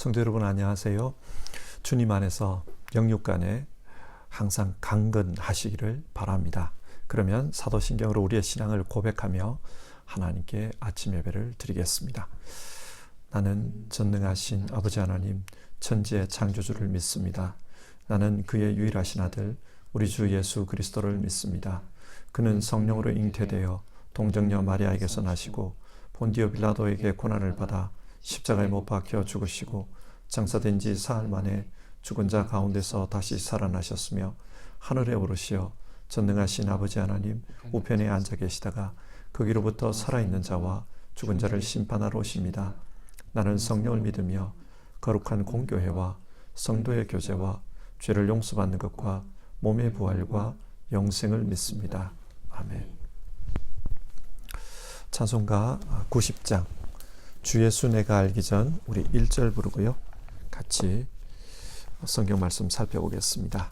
성도 여러분 안녕하세요. 주님 안에서 영육간에 항상 강건하시기를 바랍니다. 그러면 사도신경으로 우리의 신앙을 고백하며 하나님께 아침 예배를 드리겠습니다. 나는 전능하신 아버지 하나님 천지의 창조주를 믿습니다. 나는 그의 유일하신 아들 우리 주 예수 그리스도를 믿습니다. 그는 성령으로 잉태되어 동정녀 마리아에게서 나시고 본디오 빌라도에게 고난을 받아 십자가에 못 박혀 죽으시고 장사된 지 사흘 만에 죽은 자 가운데서 다시 살아나셨으며 하늘에 오르시어 전능하신 아버지 하나님 우편에 앉아 계시다가 거기로부터 살아있는 자와 죽은 자를 심판하러 오십니다. 나는 성령을 믿으며 거룩한 공교회와 성도의 교제와 죄를 용서받는 것과 몸의 부활과 영생을 믿습니다. 아멘. 찬송가 90장 주 예수 내가 알기 전 우리 1절 부르고요. 같이 성경 말씀 살펴보겠습니다.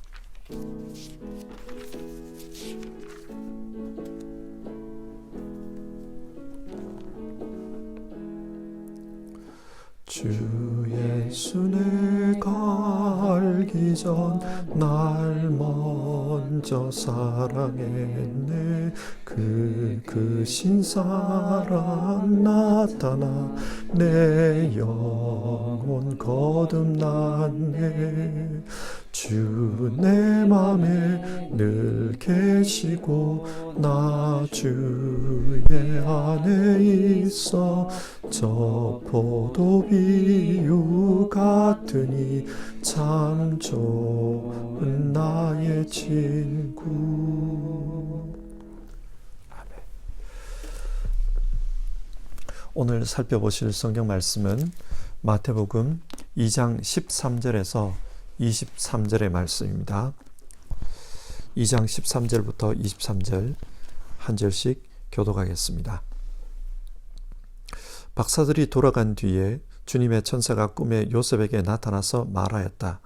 주 예수 내가 알기 전 날 먼저 사랑했네. 그 신사랑 나타나 내 영혼 거듭났네. 주 내 맘에 늘 계시고 나 주의 안에 있어 저 포도비유 같으니 참 좋은 나의 친구. 아멘. 오늘 살펴보실 성경 말씀은 마태복음 2장 13절에서 23절의 말씀입니다. 2장 13절부터 23절 한 절씩 교독하겠습니다. 박사들이 돌아간 뒤에 주님의 천사가 꿈에 요셉에게 나타나서 말하였다.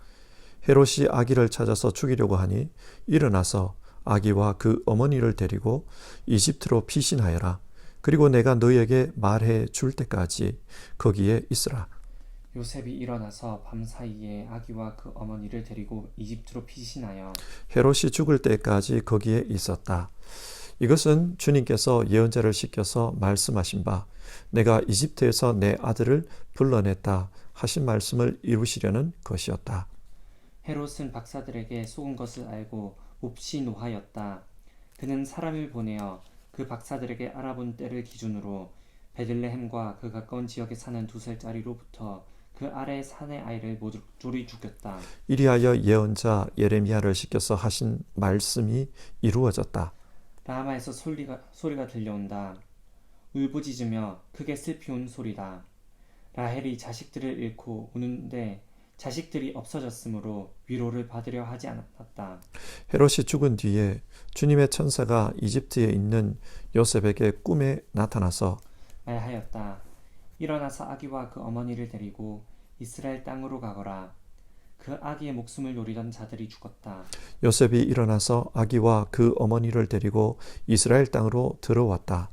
헤롯이 아기를 찾아서 죽이려고 하니 일어나서 아기와 그 어머니를 데리고 이집트로 피신하여라. 그리고 내가 너희에게 말해 줄 때까지 거기에 있으라. 요셉이 일어나서 밤사이에 아기와 그 어머니를 데리고 이집트로 피신하여 헤롯이 죽을 때까지 거기에 있었다. 이것은 주님께서 예언자를 시켜서 말씀하신 바 내가 이집트에서 내 아들을 불러냈다 하신 말씀을 이루시려는 것이었다. 헤롯은 박사들에게 속은 것을 알고 몹시 노하였다. 그는 사람을 보내어 그 박사들에게 알아본 때를 기준으로 베들레헴과 그 가까운 지역에 사는 2살짜리로부터 그 아래 산의 아이를 모조리 죽였다. 이리하여 예언자 예레미야를 시켜서 하신 말씀이 이루어졌다. 라마에서 소리가 들려온다. 울부짖으며 크게 슬피 운 소리다. 라헬이 자식들을 잃고 우는데 자식들이 없어졌으므로 위로를 받으려 하지 않았다. 헤롯이 죽은 뒤에 주님의 천사가 이집트에 있는 요셉에게 꿈에 나타나서 말하였다. 일어나서 아기와 그 어머니를 데리고 이스라엘 땅으로 가거라. 그 아기의 목숨을 노리던 자들이 죽었다. 요셉이 일어나서 아기와 그 어머니를 데리고 이스라엘 땅으로 들어왔다.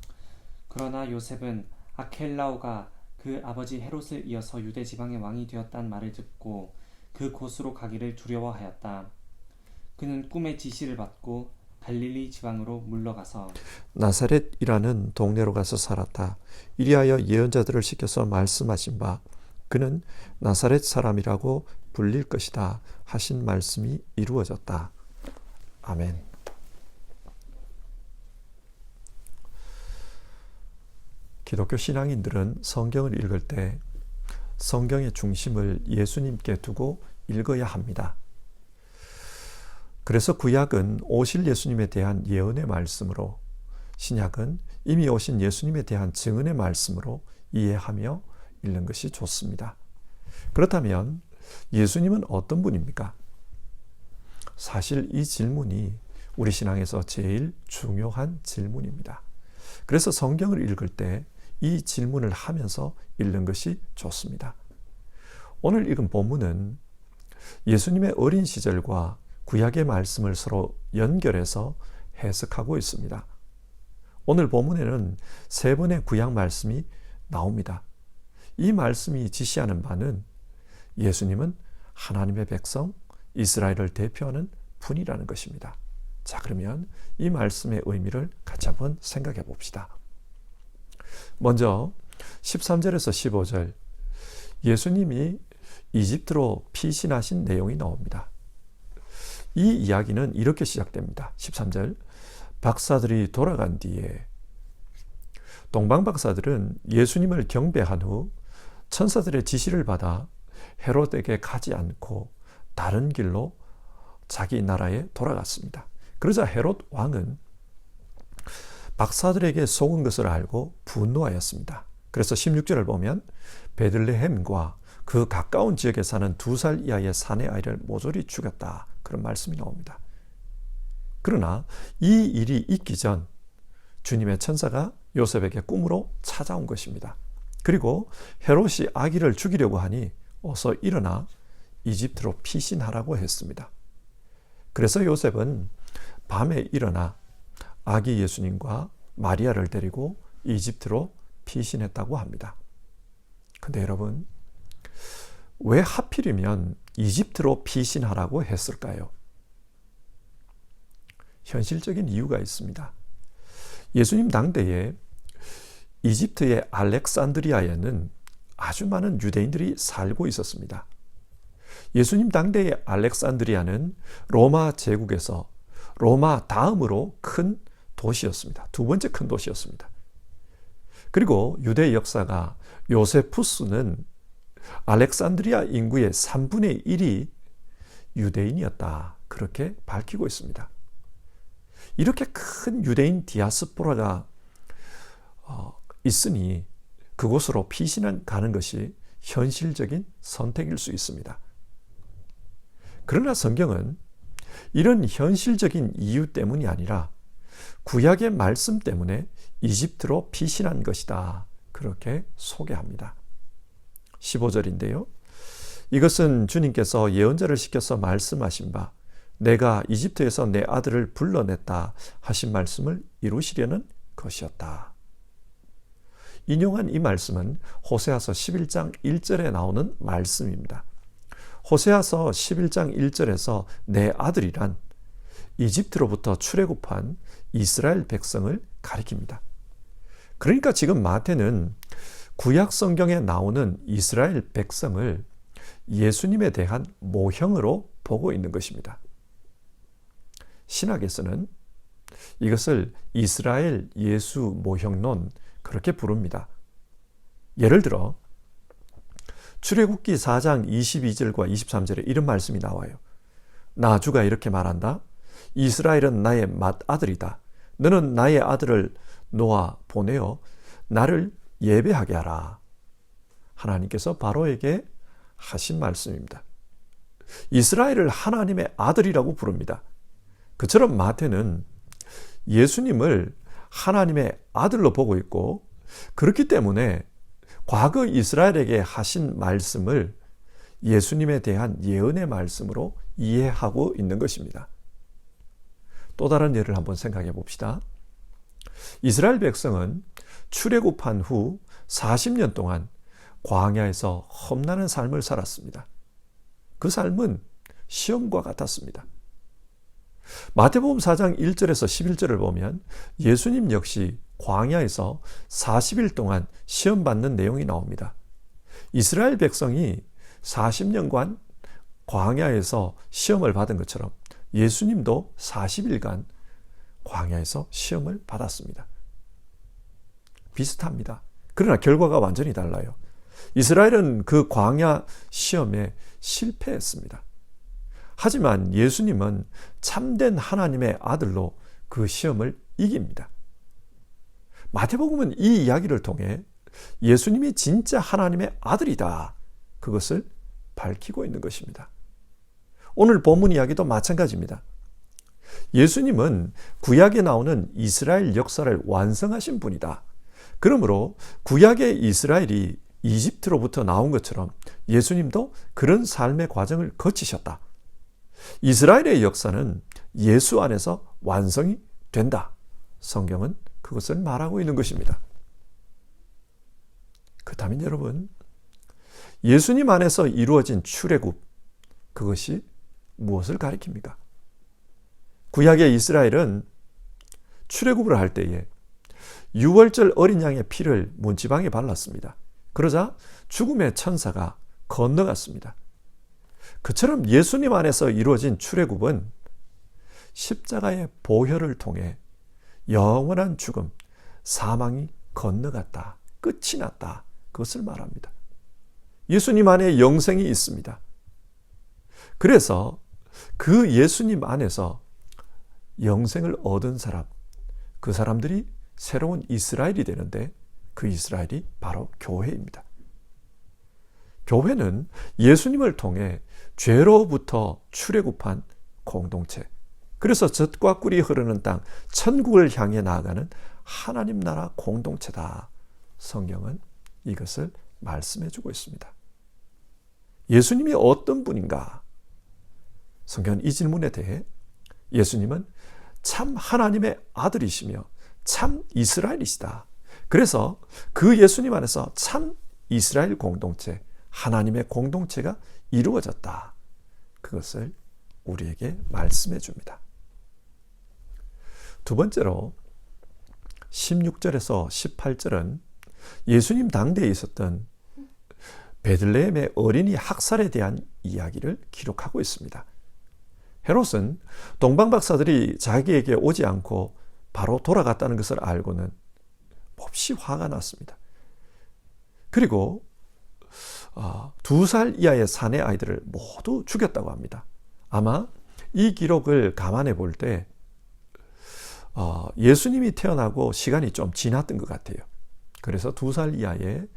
그러나 요셉은 아켈라오가 그 아버지 헤롯을 이어서 유대 지방의 왕이 되었다는 말을 듣고 그 곳으로 가기를 두려워하였다. 그는 꿈의 지시를 받고 갈릴리 지방으로 물러가서 나사렛이라는 동네로 가서 살았다. 이리하여 예언자들을 시켜서 말씀하신 바 그는 나사렛 사람이라고 불릴 것이다 하신 말씀이 이루어졌다. 아멘. 기독교 신앙인들은 성경을 읽을 때 성경의 중심을 예수님께 두고 읽어야 합니다. 그래서 구약은 오실 예수님에 대한 예언의 말씀으로, 신약은 이미 오신 예수님에 대한 증언의 말씀으로 이해하며 읽는 것이 좋습니다. 그렇다면 예수님은 어떤 분입니까? 사실 이 질문이 우리 신앙에서 제일 중요한 질문입니다. 그래서 성경을 읽을 때 이 질문을 하면서 읽는 것이 좋습니다. 오늘 읽은 본문은 예수님의 어린 시절과 구약의 말씀을 서로 연결해서 해석하고 있습니다. 오늘 본문에는 3번의 구약 말씀이 나옵니다. 이 말씀이 지시하는 바는 예수님은 하나님의 백성 이스라엘을 대표하는 분이라는 것입니다. 자, 그러면 이 말씀의 의미를 같이 한번 생각해 봅시다. 먼저 13절에서 15절 예수님이 이집트로 피신하신 내용이 나옵니다. 이 이야기는 이렇게 시작됩니다. 13절 박사들이 돌아간 뒤에 동방 박사들은 예수님을 경배한 후 천사들의 지시를 받아 헤롯에게 가지 않고 다른 길로 자기 나라에 돌아갔습니다. 그러자 헤롯 왕은 박사들에게 속은 것을 알고 분노하였습니다. 그래서 16절을 보면 베들레헴과 그 가까운 지역에 사는 2살 이하의 사내 아이를 모조리 죽였다. 그런 말씀이 나옵니다. 그러나 이 일이 있기 전 주님의 천사가 요셉에게 꿈으로 찾아온 것입니다. 그리고 헤롯이 아기를 죽이려고 하니 어서 일어나 이집트로 피신하라고 했습니다. 그래서 요셉은 밤에 일어나 아기 예수님과 마리아를 데리고 이집트로 피신했다고 합니다. 근데 여러분, 왜 하필이면 이집트로 피신하라고 했을까요? 현실적인 이유가 있습니다. 예수님 당대에 이집트의 알렉산드리아에는 아주 많은 유대인들이 살고 있었습니다. 예수님 당대의 알렉산드리아는 로마 제국에서 로마 다음으로 큰 도시였습니다. 두 번째 큰 도시였습니다. 그리고 유대 역사가 요세푸스는 알렉산드리아 인구의 3분의 1이 유대인이었다. 그렇게 밝히고 있습니다. 이렇게 큰 유대인 디아스포라가 있으니 그곳으로 피신을 가는 것이 현실적인 선택일 수 있습니다. 그러나 성경은 이런 현실적인 이유 때문이 아니라 구약의 말씀 때문에 이집트로 피신한 것이다. 그렇게 소개합니다. 15절인데요. 이것은 주님께서 예언자를 시켜서 말씀하신 바 내가 이집트에서 내 아들을 불러냈다 하신 말씀을 이루시려는 것이었다. 인용한 이 말씀은 호세아서 11장 1절에 나오는 말씀입니다. 호세아서 11장 1절에서 내 아들이란 이집트로부터 출애굽한 이스라엘 백성을 가리킵니다. 그러니까 지금 마태는 구약 성경에 나오는 이스라엘 백성을 예수님에 대한 모형으로 보고 있는 것입니다. 신학에서는 이것을 이스라엘 예수 모형론 그렇게 부릅니다. 예를 들어 출애굽기 4장 22절과 23절에 이런 말씀이 나와요. 나주가 이렇게 말한다. 이스라엘은 나의 맏아들이다. 너는 나의 아들을 놓아 보내어 나를 예배하게 하라. 하나님께서 바로에게 하신 말씀입니다. 이스라엘을 하나님의 아들이라고 부릅니다. 그처럼 마태는 예수님을 하나님의 아들로 보고 있고 그렇기 때문에 과거 이스라엘에게 하신 말씀을 예수님에 대한 예언의 말씀으로 이해하고 있는 것입니다. 또 다른 예를 한번 생각해 봅시다. 이스라엘 백성은 출애굽한 후 40년 동안 광야에서 험난한 삶을 살았습니다. 그 삶은 시험과 같았습니다. 마태복음 4장 1절에서 11절을 보면 예수님 역시 광야에서 40일 동안 시험받는 내용이 나옵니다. 이스라엘 백성이 40년간 광야에서 시험을 받은 것처럼 예수님도 40일간 광야에서 시험을 받았습니다. 비슷합니다. 그러나 결과가 완전히 달라요. 이스라엘은 그 광야 시험에 실패했습니다. 하지만 예수님은 참된 하나님의 아들로 그 시험을 이깁니다. 마태복음은 이 이야기를 통해 예수님이 진짜 하나님의 아들이다. 그것을 밝히고 있는 것입니다. 오늘 본문 이야기도 마찬가지입니다. 예수님은 구약에 나오는 이스라엘 역사를 완성하신 분이다. 그러므로 구약의 이스라엘이 이집트로부터 나온 것처럼 예수님도 그런 삶의 과정을 거치셨다. 이스라엘의 역사는 예수 안에서 완성이 된다. 성경은 그것을 말하고 있는 것입니다. 그렇다면 여러분, 예수님 안에서 이루어진 출애굽, 그것이 무엇을 가리킵니까? 구약의 이스라엘은 출애굽을 할 때에 유월절 어린 양의 피를 문지방에 발랐습니다. 그러자 죽음의 천사가 건너갔습니다. 그처럼 예수님 안에서 이루어진 출애굽은 십자가의 보혈을 통해 영원한 죽음, 사망이 건너갔다, 끝이 났다, 그것을 말합니다. 예수님 안에 영생이 있습니다. 그래서 그 예수님 안에서 영생을 얻은 사람, 그 사람들이 새로운 이스라엘이 되는데 그 이스라엘이 바로 교회입니다. 교회는 예수님을 통해 죄로부터 출애굽한 공동체, 그래서 젖과 꿀이 흐르는 땅, 천국을 향해 나아가는 하나님 나라 공동체다. 성경은 이것을 말씀해 주고 있습니다. 예수님이 어떤 분인가? 성경은 이 질문에 대해 예수님은 참 하나님의 아들이시며 참 이스라엘이시다. 그래서 그 예수님 안에서 참 이스라엘 공동체, 하나님의 공동체가 이루어졌다. 그것을 우리에게 말씀해 줍니다. 두 번째로 16절에서 18절은 예수님 당대에 있었던 베들레헴의 어린이 학살에 대한 이야기를 기록하고 있습니다. 헤롯은 동방박사들이 자기에게 오지 않고 바로 돌아갔다는 것을 알고는 몹시 화가 났습니다. 그리고 2살 이하의 사내 아이들을 모두 죽였다고 합니다. 아마 이 기록을 감안해 볼 때 예수님이 태어나고 시간이 좀 지났던 것 같아요. 그래서 2살 이하의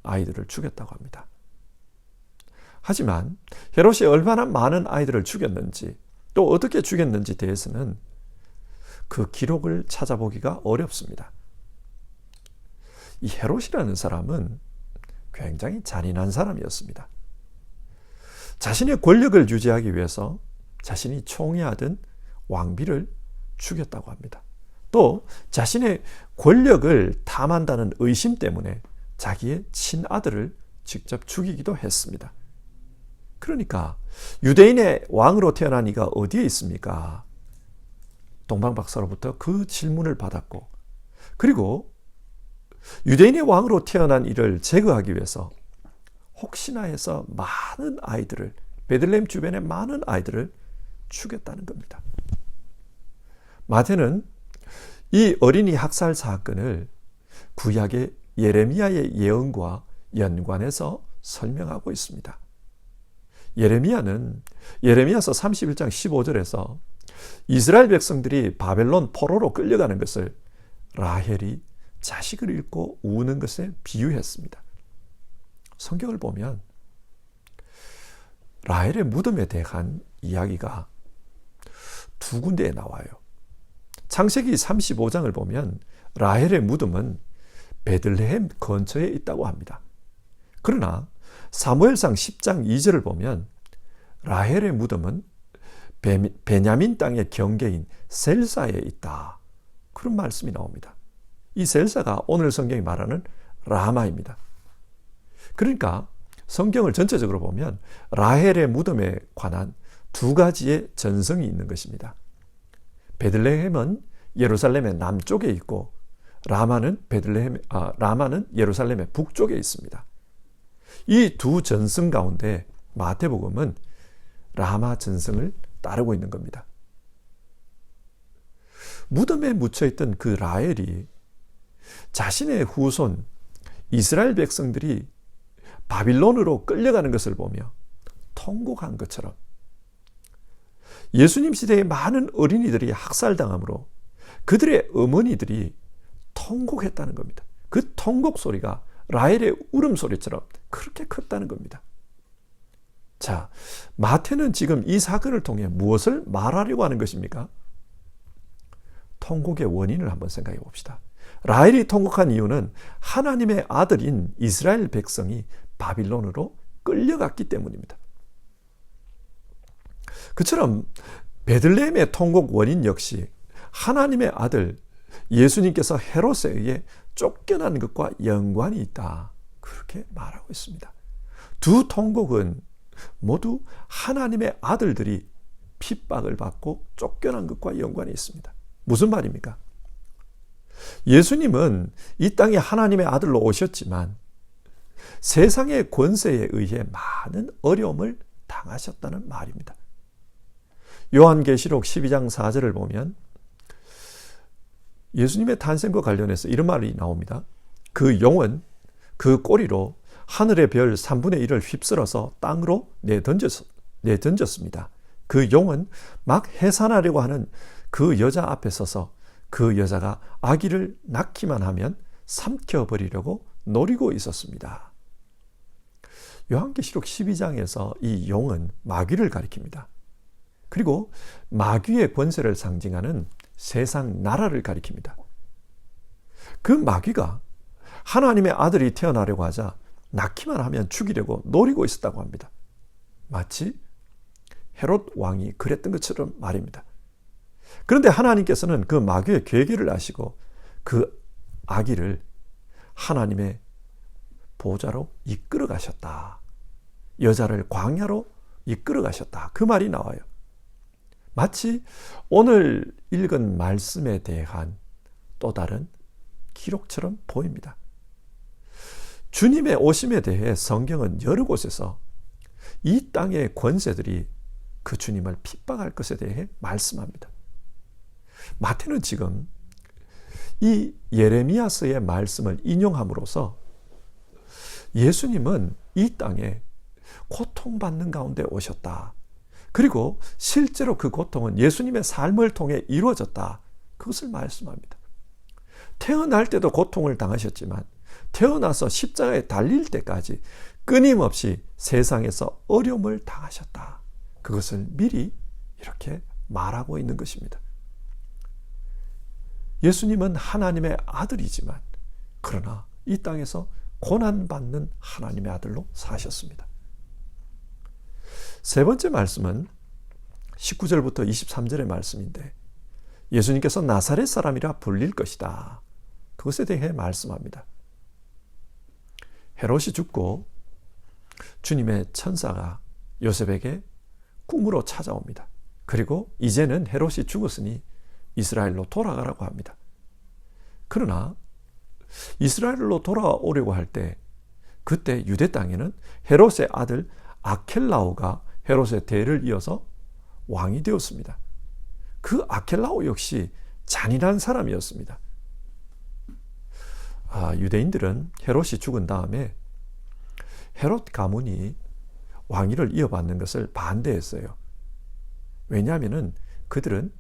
아이들을 죽였다고 합니다. 하지만 헤롯이 얼마나 많은 아이들을 죽였는지, 또 어떻게 죽였는지 대해서는 그 기록을 찾아보기가 어렵습니다. 이 헤롯이라는 사람은 굉장히 잔인한 사람이었습니다. 자신의 권력을 유지하기 위해서 자신이 총애하던 왕비를 죽였다고 합니다. 또 자신의 권력을 탐한다는 의심 때문에 자기의 친아들을 직접 죽이기도 했습니다. 그러니까 유대인의 왕으로 태어난 이가 어디에 있습니까? 동방박사로부터 그 질문을 받았고, 그리고 유대인의 왕으로 태어난 이를 제거하기 위해서 혹시나 해서 많은 아이들을, 베들레헴 주변의 많은 아이들을 죽였다는 겁니다. 마태는 이 어린이 학살 사건을 구약의 예레미야의 예언과 연관해서 설명하고 있습니다. 예레미야서 31장 15절에서 이스라엘 백성들이 바벨론 포로로 끌려가는 것을 라헬이 자식을 잃고 우는 것에 비유했습니다. 성경을 보면 라헬의 무덤에 대한 이야기가 두 군데에 나와요. 창세기 35장을 보면 라헬의 무덤은 베들레헴 근처에 있다고 합니다. 그러나 사무엘상 10장 2절을 보면 라헬의 무덤은 베냐민 땅의 경계인 셀사에 있다. 그런 말씀이 나옵니다. 이 셀사가 오늘 성경이 말하는 라마입니다. 그러니까 성경을 전체적으로 보면 라헬의 무덤에 관한 두 가지의 전성이 있는 것입니다. 베들레헴은 예루살렘의 남쪽에 있고 라마는 예루살렘의 북쪽에 있습니다. 이 두 전성 가운데 마태복음은 라마 전성을 따르고 있는 겁니다. 무덤에 묻혀있던 그 라헬이 자신의 후손 이스라엘 백성들이 바빌론으로 끌려가는 것을 보며 통곡한 것처럼 예수님 시대에 많은 어린이들이 학살당함으로 그들의 어머니들이 통곡했다는 겁니다. 그 통곡 소리가 라헬의 울음소리처럼 그렇게 컸다는 겁니다. 자, 마태는 지금 이 사건을 통해 무엇을 말하려고 하는 것입니까? 통곡의 원인을 한번 생각해 봅시다. 라헬이 통곡한 이유는 하나님의 아들인 이스라엘 백성이 바빌론으로 끌려갔기 때문입니다. 그처럼 베들레헴의 통곡 원인 역시 하나님의 아들 예수님께서 헤롯에 의해 쫓겨난 것과 연관이 있다. 그렇게 말하고 있습니다. 두 통곡은 모두 하나님의 아들들이 핍박을 받고 쫓겨난 것과 연관이 있습니다. 무슨 말입니까? 예수님은 이 땅에 하나님의 아들로 오셨지만 세상의 권세에 의해 많은 어려움을 당하셨다는 말입니다. 요한계시록 12장 4절을 보면 예수님의 탄생과 관련해서 이런 말이 나옵니다. 그 용은 그 꼬리로 하늘의 별 3분의 1을 휩쓸어서 땅으로 내던졌습니다. 그 용은 막 해산하려고 하는 그 여자 앞에 서서 그 여자가 아기를 낳기만 하면 삼켜버리려고 노리고 있었습니다. 요한계시록 12장에서 이 용은 마귀를 가리킵니다. 그리고 마귀의 권세를 상징하는 세상 나라를 가리킵니다. 그 마귀가 하나님의 아들이 태어나려고 하자 낳기만 하면 죽이려고 노리고 있었다고 합니다. 마치 헤롯 왕이 그랬던 것처럼 말입니다. 그런데 하나님께서는 그 마귀의 계획을 아시고 그 아기를 하나님의 보좌로 이끌어 가셨다. 여자를 광야로 이끌어 가셨다. 그 말이 나와요. 마치 오늘 읽은 말씀에 대한 또 다른 기록처럼 보입니다. 주님의 오심에 대해 성경은 여러 곳에서 이 땅의 권세들이 그 주님을 핍박할 것에 대해 말씀합니다. 마태는 지금 이 예레미야서의 말씀을 인용함으로써 예수님은 이 땅에 고통받는 가운데 오셨다. 그리고 실제로 그 고통은 예수님의 삶을 통해 이루어졌다. 그것을 말씀합니다. 태어날 때도 고통을 당하셨지만 태어나서 십자가에 달릴 때까지 끊임없이 세상에서 어려움을 당하셨다. 그것을 미리 이렇게 말하고 있는 것입니다. 예수님은 하나님의 아들이지만 그러나 이 땅에서 고난받는 하나님의 아들로 사셨습니다. 세 번째 말씀은 19절부터 23절의 말씀인데 예수님께서 나사렛 사람이라 불릴 것이다. 그것에 대해 말씀합니다. 헤롯이 죽고 주님의 천사가 요셉에게 꿈으로 찾아옵니다. 그리고 이제는 헤롯이 죽었으니 이스라엘로 돌아가라고 합니다. 그러나 이스라엘로 돌아오려고 할 때 그때 유대 땅에는 헤롯의 아들 아켈라오가 헤롯의 대를 이어서 왕이 되었습니다. 그 아켈라오 역시 잔인한 사람이었습니다. 유대인들은 헤롯이 죽은 다음에 헤롯 가문이 왕위를 이어받는 것을 반대했어요. 왜냐하면 그들은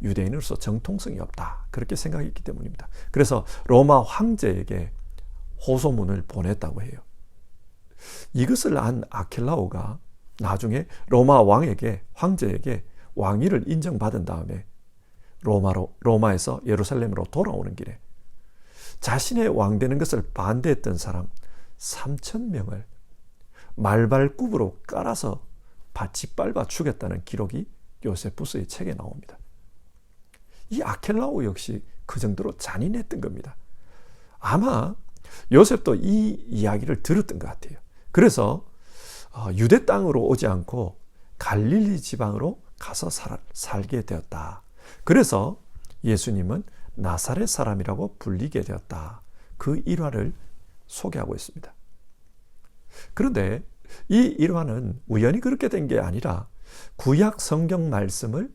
유대인으로서 정통성이 없다. 그렇게 생각했기 때문입니다. 그래서 로마 황제에게 호소문을 보냈다고 해요. 이것을 안 아켈라오가 나중에 로마 황제에게 왕위를 인정받은 다음에 로마에서 예루살렘으로 돌아오는 길에 자신의 왕 되는 것을 반대했던 사람 3,000명을 말발굽으로 깔아서 짓밟아 죽였다는 기록이 요세푸스의 책에 나옵니다. 이 아켈라오 역시 그 정도로 잔인했던 겁니다. 아마 요셉도 이 이야기를 들었던 것 같아요. 그래서 유대 땅으로 오지 않고 갈릴리 지방으로 가서 살게 되었다. 그래서 예수님은 나사렛 사람이라고 불리게 되었다. 그 일화를 소개하고 있습니다. 그런데 이 일화는 우연히 그렇게 된 게 아니라 구약 성경 말씀을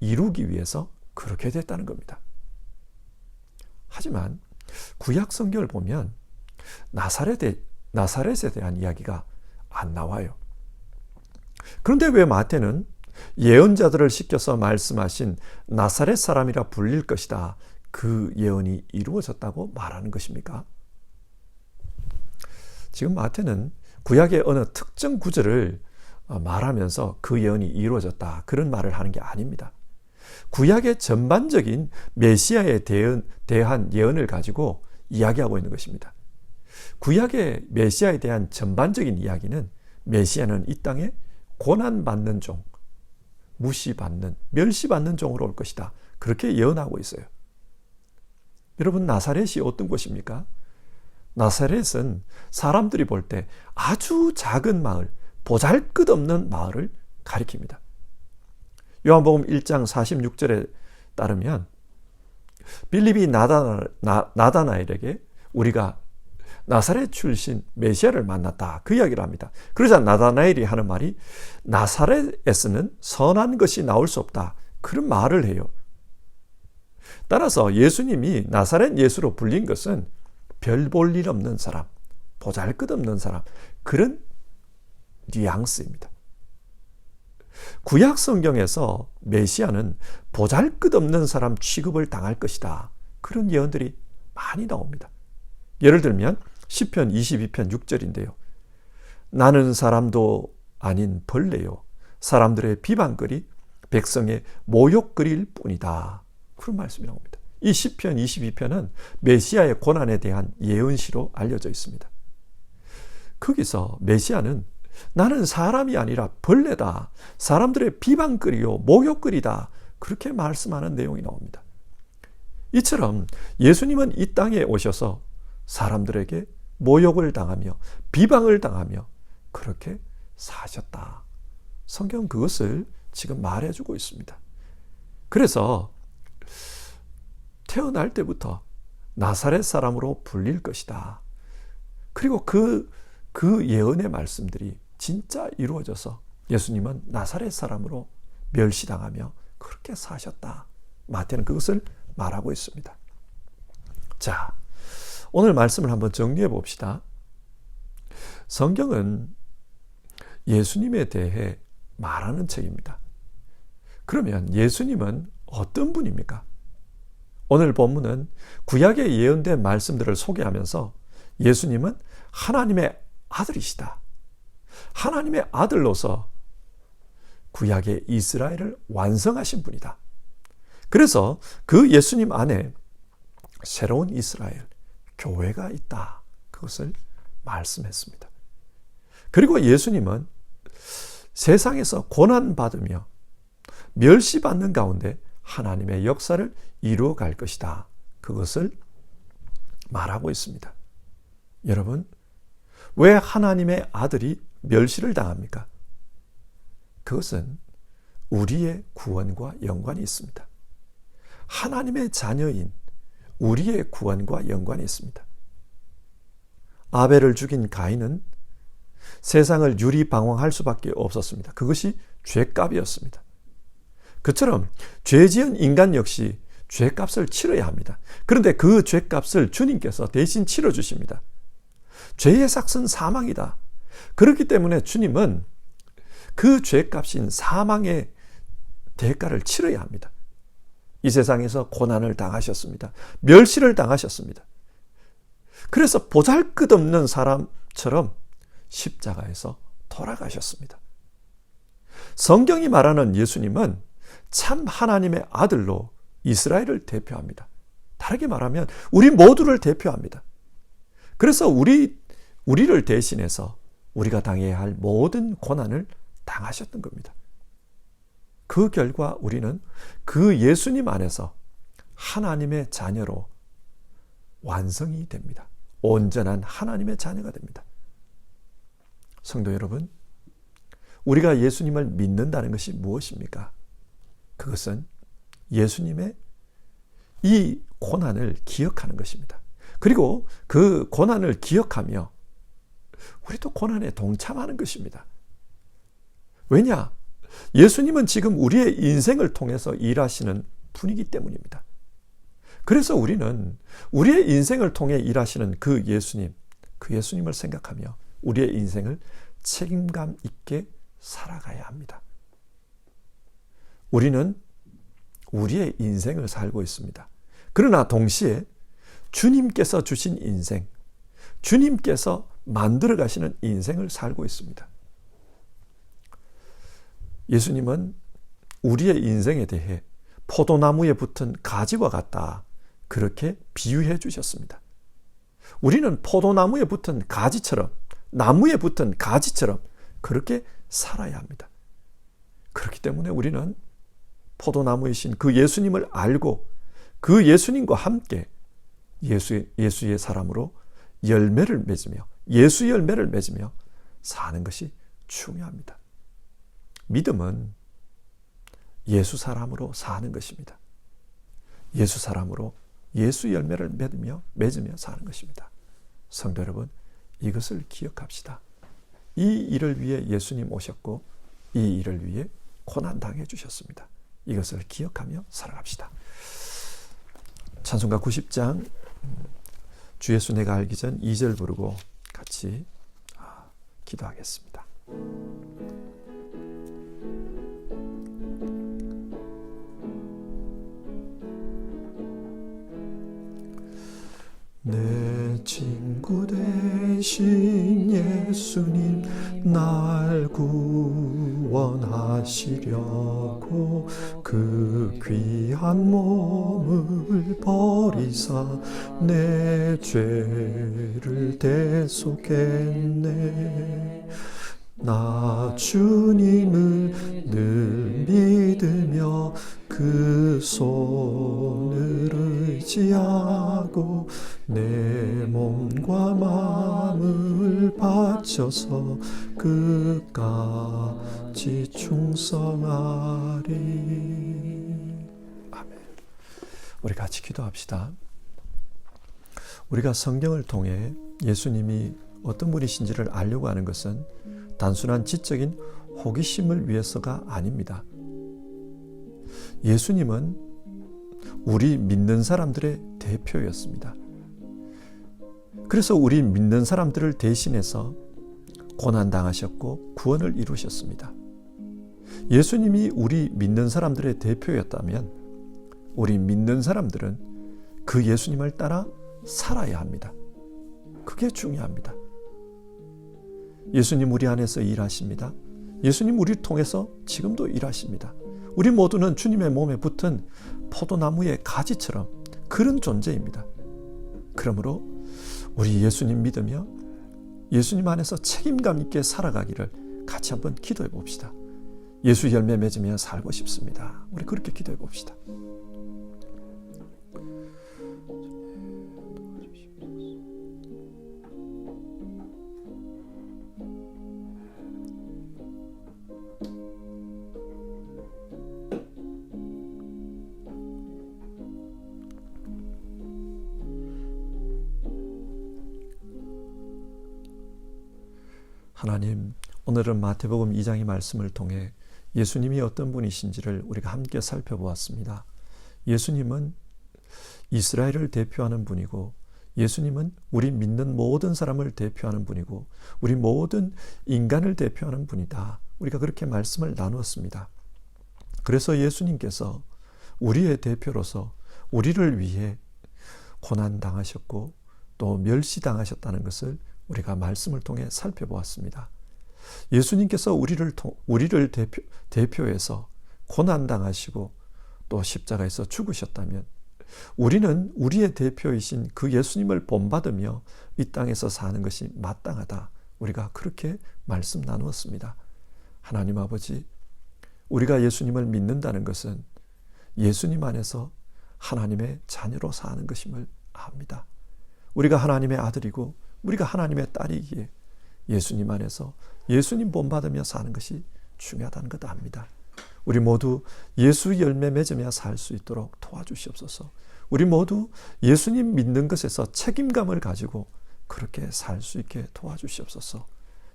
이루기 위해서 그렇게 됐다는 겁니다. 하지만 구약 성경을 보면 나사렛에 대한 이야기가 안 나와요. 그런데 왜 마태는 예언자들을 시켜서 말씀하신 나사렛 사람이라 불릴 것이다. 그 예언이 이루어졌다고 말하는 것입니까? 지금 마태는 구약의 어느 특정 구절을 말하면서 그 예언이 이루어졌다. 그런 말을 하는 게 아닙니다. 구약의 전반적인 메시아에 대한 예언을 가지고 이야기하고 있는 것입니다. 구약의 메시아에 대한 전반적인 이야기는 메시아는 이 땅에 고난받는 종, 무시받는, 멸시받는 종으로 올 것이다. 그렇게 예언하고 있어요. 여러분, 나사렛이 어떤 곳입니까? 나사렛은 사람들이 볼 때 아주 작은 마을, 보잘것없는 마을을 가리킵니다. 요한복음 1장 46절에 따르면 빌립이 나다나엘에게 우리가 나사렛 출신 메시아를 만났다, 그 이야기를 합니다. 그러자 나다나엘이 하는 말이 나사렛에서는 선한 것이 나올 수 없다, 그런 말을 해요. 따라서 예수님이 나사렛 예수로 불린 것은 별 볼 일 없는 사람, 보잘것없는 사람, 그런 뉘앙스입니다. 구약 성경에서 메시아는 보잘것없는 사람 취급을 당할 것이다, 그런 예언들이 많이 나옵니다. 예를 들면 시편 22편 6절인데요. 나는 사람도 아닌 벌레요, 사람들의 비방거리, 백성의 모욕거리일 뿐이다, 그런 말씀이 나옵니다. 이 시편 22편은 메시아의 고난에 대한 예언시로 알려져 있습니다. 거기서 메시아는 나는 사람이 아니라 벌레다, 사람들의 비방거리요 모욕거리다, 그렇게 말씀하는 내용이 나옵니다. 이처럼 예수님은 이 땅에 오셔서 사람들에게 모욕을 당하며 비방을 당하며 그렇게 사셨다. 성경은 그것을 지금 말해주고 있습니다. 그래서 태어날 때부터 나사렛 사람으로 불릴 것이다. 그리고 그 예언의 말씀들이 진짜 이루어져서 예수님은 나사렛 사람으로 멸시당하며 그렇게 사셨다. 마태는 그것을 말하고 있습니다. 자, 오늘 말씀을 한번 정리해 봅시다. 성경은 예수님에 대해 말하는 책입니다. 그러면 예수님은 어떤 분입니까? 오늘 본문은 구약에 예언된 말씀들을 소개하면서 예수님은 하나님의 아들이시다, 하나님의 아들로서 구약의 이스라엘을 완성하신 분이다. 그래서 그 예수님 안에 새로운 이스라엘, 교회가 있다, 그것을 말씀했습니다. 그리고 예수님은 세상에서 고난받으며 멸시받는 가운데 하나님의 역사를 이루어갈 것이다, 그것을 말하고 있습니다. 여러분, 왜 하나님의 아들이 멸시를 당합니까? 그것은 우리의 구원과 연관이 있습니다. 하나님의 자녀인 우리의 구원과 연관이 있습니다. 아벨을 죽인 가인은 세상을 유리방황할 수밖에 없었습니다. 그것이 죄값이었습니다. 그처럼 죄지은 인간 역시 죄값을 치러야 합니다. 그런데 그 죄값을 주님께서 대신 치러주십니다. 죄의 삭은 사망이다. 그렇기 때문에 주님은 그 죄값인 사망의 대가를 치러야 합니다. 이 세상에서 고난을 당하셨습니다. 멸시를 당하셨습니다. 그래서 보잘것없는 사람처럼 십자가에서 돌아가셨습니다. 성경이 말하는 예수님은 참 하나님의 아들로 이스라엘을 대표합니다. 다르게 말하면 우리 모두를 대표합니다. 그래서 우리를 대신해서 우리가 당해야 할 모든 고난을 당하셨던 겁니다. 그 결과 우리는 그 예수님 안에서 하나님의 자녀로 완성이 됩니다. 온전한 하나님의 자녀가 됩니다. 성도 여러분, 우리가 예수님을 믿는다는 것이 무엇입니까? 그것은 예수님의 이 고난을 기억하는 것입니다. 그리고 그 고난을 기억하며 우리도 고난에 동참하는 것입니다. 왜냐? 예수님은 지금 우리의 인생을 통해서 일하시는 분이기 때문입니다. 그래서 우리는 우리의 인생을 통해 일하시는 그 예수님을 생각하며 우리의 인생을 책임감 있게 살아가야 합니다. 우리는 우리의 인생을 살고 있습니다. 그러나 동시에 주님께서 주신 인생, 주님께서 만들어 가시는 인생을 살고 있습니다. 예수님은 우리의 인생에 대해 포도나무에 붙은 가지와 같다, 그렇게 비유해 주셨습니다. 우리는 포도나무에 붙은 가지처럼, 나무에 붙은 가지처럼 그렇게 살아야 합니다. 그렇기 때문에 우리는 포도나무이신 그 예수님을 알고 그 예수님과 함께 예수의 사람으로 열매를 맺으며 예수 열매를 맺으며 사는 것이 중요합니다. 믿음은 예수 사람으로 사는 것입니다. 예수 사람으로 예수 열매를 맺으며 사는 것입니다. 성도 여러분, 이것을 기억합시다. 이 일을 위해 예수님 오셨고 이 일을 위해 고난당해 주셨습니다. 이것을 기억하며 살아갑시다. 찬송가 90장 주 예수 내가 알기 전 2절 부르고 같이 기도하겠습니다. 내 친구 되신 예수님 날 구원하시려고 그 귀한 몸을 버리사 내 죄를 대속했네. 나 주님을 늘 믿으며 그 손을 의지하고 내 몸과 마음을 바쳐서 끝까지 충성하리. 아멘. 우리 같이 기도합시다. 우리가 성경을 통해 예수님이 어떤 분이신지를 알려고 하는 것은 단순한 지적인 호기심을 위해서가 아닙니다. 예수님은 우리 믿는 사람들의 대표였습니다. 그래서 우리 믿는 사람들을 대신해서 고난당하셨고 구원을 이루셨습니다. 예수님이 우리 믿는 사람들의 대표였다면 우리 믿는 사람들은 그 예수님을 따라 살아야 합니다. 그게 중요합니다. 예수님 우리 안에서 일하십니다. 예수님 우리를 통해서 지금도 일하십니다. 우리 모두는 주님의 몸에 붙은 포도나무의 가지처럼 그런 존재입니다. 그러므로 우리 예수님 믿으며 예수님 안에서 책임감 있게 살아가기를 같이 한번 기도해 봅시다. 예수 열매 맺으며 살고 싶습니다. 우리 그렇게 기도해 봅시다. 하나님, 오늘은 마태복음 2장의 말씀을 통해 예수님이 어떤 분이신지를 우리가 함께 살펴보았습니다. 예수님은 이스라엘을 대표하는 분이고 예수님은 우리 믿는 모든 사람을 대표하는 분이고 우리 모든 인간을 대표하는 분이다. 우리가 그렇게 말씀을 나누었습니다. 그래서 예수님께서 우리의 대표로서 우리를 위해 고난당하셨고 또 멸시당하셨다는 것을 우리가 말씀을 통해 살펴보았습니다. 예수님께서 우리를 대표해서 고난당하시고 또 십자가에서 죽으셨다면 우리는 우리의 대표이신 그 예수님을 본받으며 이 땅에서 사는 것이 마땅하다. 우리가 그렇게 말씀 나누었습니다. 하나님 아버지, 우리가 예수님을 믿는다는 것은 예수님 안에서 하나님의 자녀로 사는 것임을 압니다. 우리가 하나님의 아들이고 우리가 하나님의 딸이기에 예수님 안에서 예수님 본받으며 사는 것이 중요하다는 것을 압니다. 우리 모두 예수 열매 맺으며 살 수 있도록 도와주시옵소서. 우리 모두 예수님 믿는 것에서 책임감을 가지고 그렇게 살 수 있게 도와주시옵소서.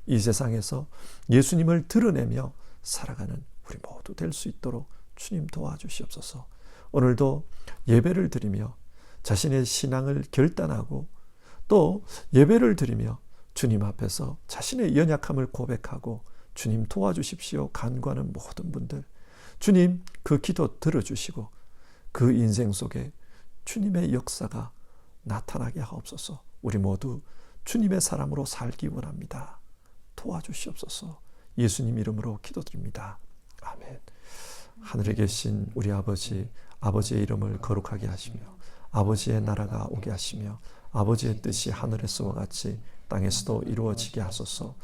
이 세상에서 예수님을 드러내며 살아가는 우리 모두 될 수 있도록 주님 도와주시옵소서. 오늘도 예배를 드리며 자신의 신앙을 결단하고 또 예배를 드리며 주님 앞에서 자신의 연약함을 고백하고 주님 도와주십시오 간구하는 모든 분들, 주님 그 기도 들어주시고 그 인생 속에 주님의 역사가 나타나게 하옵소서. 우리 모두 주님의 사람으로 살기 원합니다. 도와주시옵소서. 예수님 이름으로 기도드립니다. 아멘. 하늘에 계신 우리 아버지, 아버지의 이름을 거룩하게 하시며 아버지의 나라가 오게 하시며 아버지의 뜻이 하늘에서와 같이 땅에서도 이루어지게 하소서.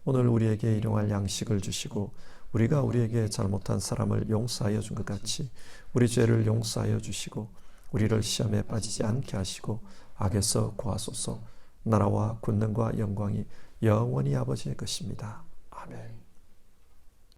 오늘 우리에게 일용할 양식을 주시고 우리가 우리에게 잘못한 사람을 용서하여 준 것 같이 우리 죄를 용서하여 주시고 우리를 시험에 빠지지 않게 하시고 악에서 구하소서. 나라와 권능과 영광이 영원히 아버지의 것입니다. 아멘.